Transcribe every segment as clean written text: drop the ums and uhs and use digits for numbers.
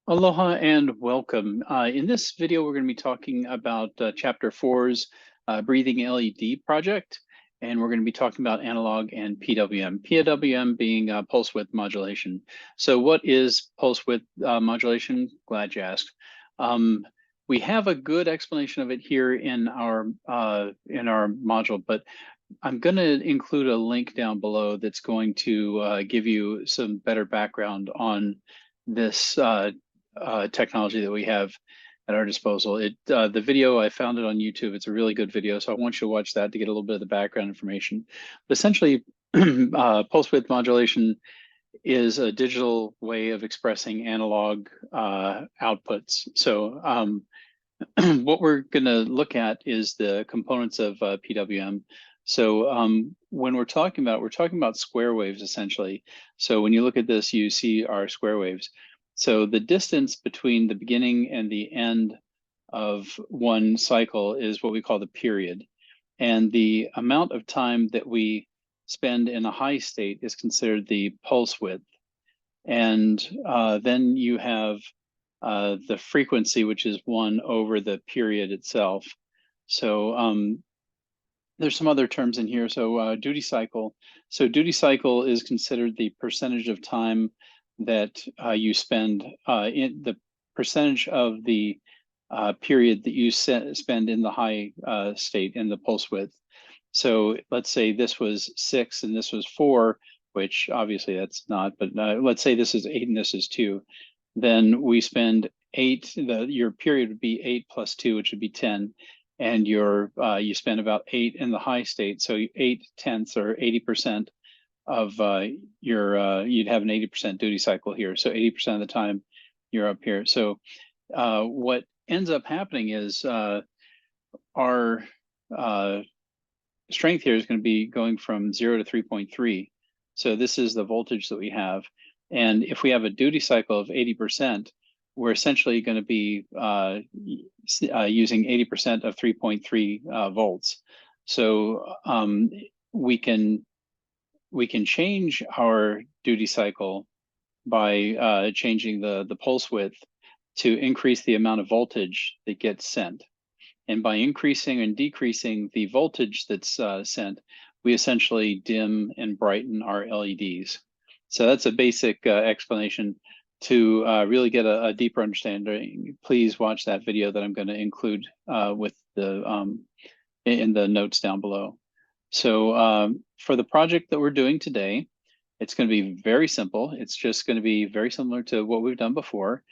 Aloha and welcome. In this video, we're going to be talking about Chapter 4's Breathing LED project, and we're going to be talking about analog and PWM. PWM being pulse width modulation. So what is pulse width modulation? Glad you asked. We have a good explanation of it here in our module, but I'm going to include a link down below that's going to give you some better background on this technology that we have at our disposal. The video, I found it on YouTube. It's a really good video, so I want you to watch that to get a little bit of the background information. But essentially, pulse width modulation is a digital way of expressing analog outputs. So what we're going to look at is the components of PWM. So when we're talking about square waves essentially. So when you look at this, you see our square waves. So the distance between the beginning and the end of one cycle is what we call the period. And the amount of time that we spend in a high state is considered the pulse width. And then you have the frequency, which is 1 over the period itself. So there's some other terms in here. So duty cycle. So duty cycle is considered the percentage of time that you spend in the percentage of the period that you spend in the high state in the pulse width. So let's say this was 6 and this was 4, which obviously that's not, but let's say this is 8 and this is 2. Then we spend 8, your period would be 8 plus 2, which would be 10. And you spend about 8 in the high state. So 8/10 or 80% of you'd have an 80% duty cycle here. So 80% of the time you're up here. So what ends up happening is our strength here is going to be going from 0 to 3.3. So this is the voltage that we have. And if we have a duty cycle of 80%, we're essentially going to be using 80% of 3.3 volts. So we can change our duty cycle by changing the pulse width to increase the amount of voltage that gets sent. And by increasing and decreasing the voltage that's sent, we essentially dim and brighten our LEDs. So that's a basic explanation. To really get a deeper understanding, please watch that video that I'm going to include with the in the notes down below. So for the project that we're doing today, it's going to be very simple. It's just going to be very similar to what we've done before.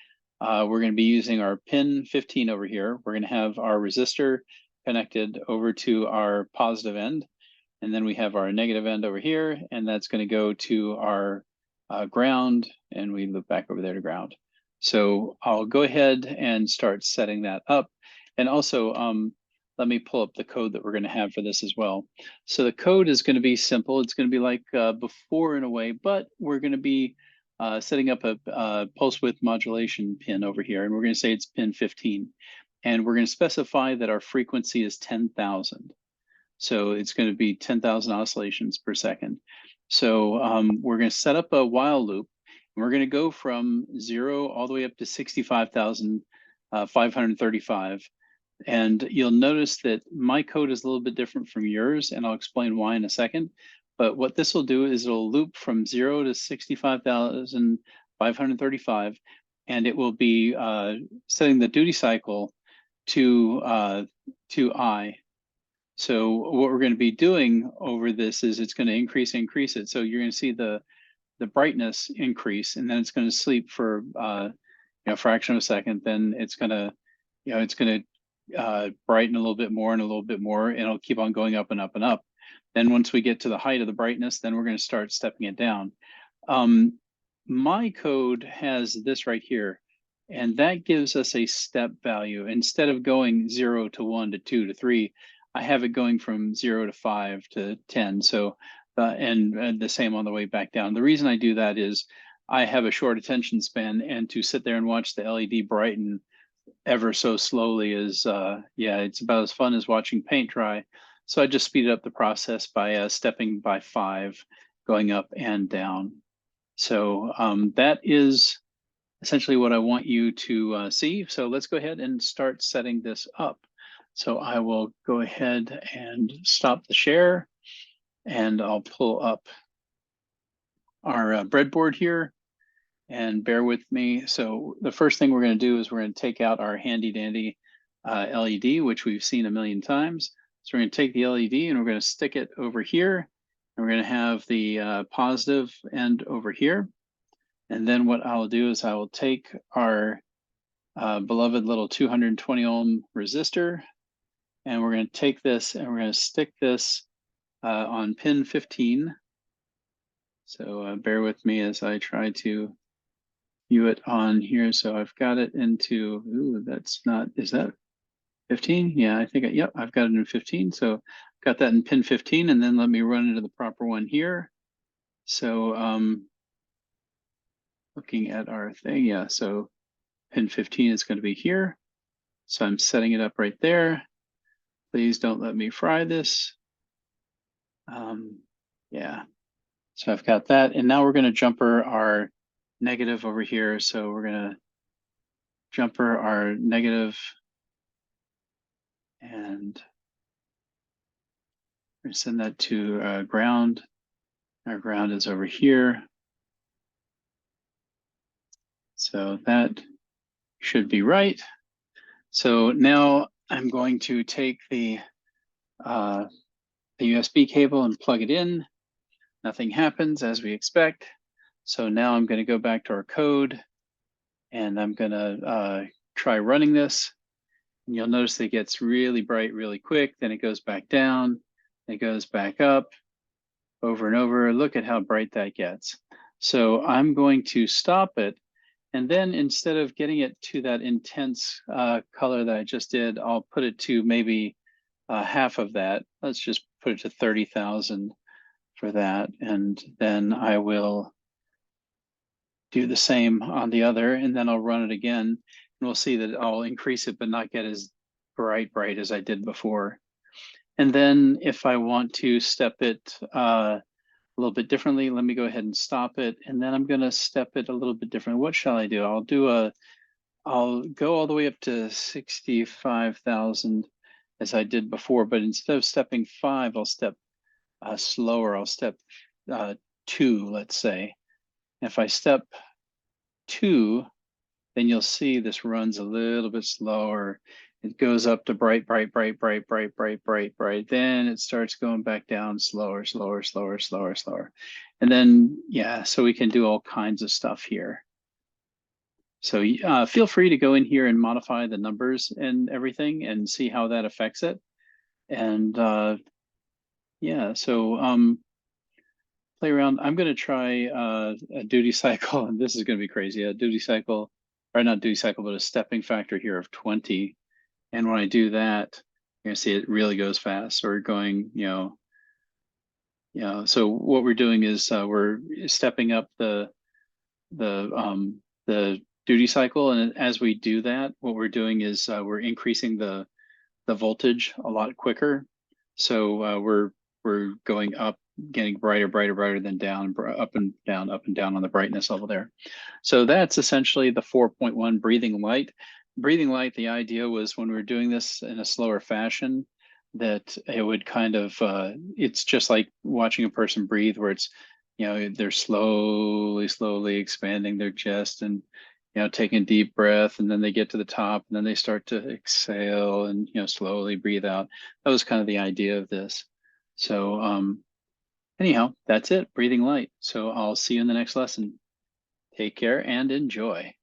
We're going to be using our pin 15 over here. We're going to have our resistor connected over to our positive end. And then we have our negative end over here, and that's going to go to our ground, and we loop back over there to ground. So I'll go ahead and start setting that up. And also, let me pull up the code that we're going to have for this as well. So the code is going to be simple. It's going to be like before in a way, but we're going to be setting up a pulse width modulation pin over here, and we're going to say it's pin 15. And we're going to specify that our frequency is 10,000. So it's going to be 10,000 oscillations per second. So we're going to set up a while loop. And we're going to go from 0 all the way up to 65,535. And you'll notice that my code is a little bit different from yours, and I'll explain why in a second. But what this will do is it'll loop from 0 to 65,535, and it will be setting the duty cycle to I. So what we're going to be doing over this is it's going to increase it. So you're going to see the brightness increase, and then it's going to sleep for a fraction of a second. Then it's going to brighten a little bit more and a little bit more, and it'll keep on going up and up and up. Then once we get to the height of the brightness, then we're going to start stepping it down. My code has this right here, and that gives us a step value. Instead of going 0 to 1 to 2 to 3, I have it going from 0 to 5 to 10. So, and the same on the way back down. The reason I do that is I have a short attention span, and to sit there and watch the LED brighten ever so slowly is, yeah, it's about as fun as watching paint dry. So I just speeded up the process by stepping by 5, going up and down. So that is essentially what I want you to see. So let's go ahead and start setting this up. So I will go ahead and stop the share, and I'll pull up our breadboard here, and bear with me. So the first thing we're going to do is we're going to take out our handy dandy LED, which we've seen a million times. So we're going to take the LED and we're going to stick it over here. And we're going to have the positive end over here. And then what I'll do is I will take our beloved little 220 ohm resistor, and we're going to take this and we're going to stick this on pin 15. So bear with me as I try to view it on here. So I've got it into, ooh, that's not, is that 15? Yeah, I think, yep, I've got it in 15. So got that in pin 15, and then let me run into the proper one here. So looking at our thing, yeah, so pin 15 is going to be here. So I'm setting it up right there. Please don't let me fry this. Yeah, so I've got that. And now we're going to jumper our negative over here. So we're going to jumper our negative, and we're going to send that to ground. Our ground is over here. So that should be right. So now I'm going to take the USB cable and plug it in. Nothing happens as we expect. So now I'm going to go back to our code, and I'm going to try running this. And you'll notice that it gets really bright really quick. Then it goes back down. It goes back up over and over. Look at how bright that gets. So I'm going to stop it. And then instead of getting it to that intense color that I just did, I'll put it to maybe half of that. Let's just put it to 30,000 for that. And then I will do the same on the other, and then I'll run it again. And we'll see that I'll increase it, but not get as bright as I did before. And then if I want to step it a little bit differently, let me go ahead and stop it. And then I'm going to step it a little bit different. What shall I do? I'll go all the way up to 65,000 as I did before, but instead of stepping 5, I'll step slower. I'll step 2, let's say. If I step 2, then you'll see this runs a little bit slower. It goes up to bright. Then it starts going back down slower. And then, yeah, so we can do all kinds of stuff here. So feel free to go in here and modify the numbers and everything and see how that affects it. And yeah, so play around. I'm going to try a duty cycle, and this is going to be crazy. A duty cycle, or not duty cycle, but a stepping factor here of 20. And when I do that, you're going to see it really goes fast. So we're going, so what we're doing is we're stepping up the duty cycle, and as we do that, what we're doing is we're increasing the voltage a lot quicker. So we're going up, getting brighter than down, up and down on the brightness level there. So that's essentially the 4.1 breathing light. Breathing light, the idea was when we were doing this in a slower fashion, that it would kind of, it's just like watching a person breathe, where it's, they're slowly expanding their chest and, taking a deep breath, and then they get to the top, and then they start to exhale and, slowly breathe out. That was kind of the idea of this. So anyhow, that's it, breathing light. So I'll see you in the next lesson. Take care and enjoy.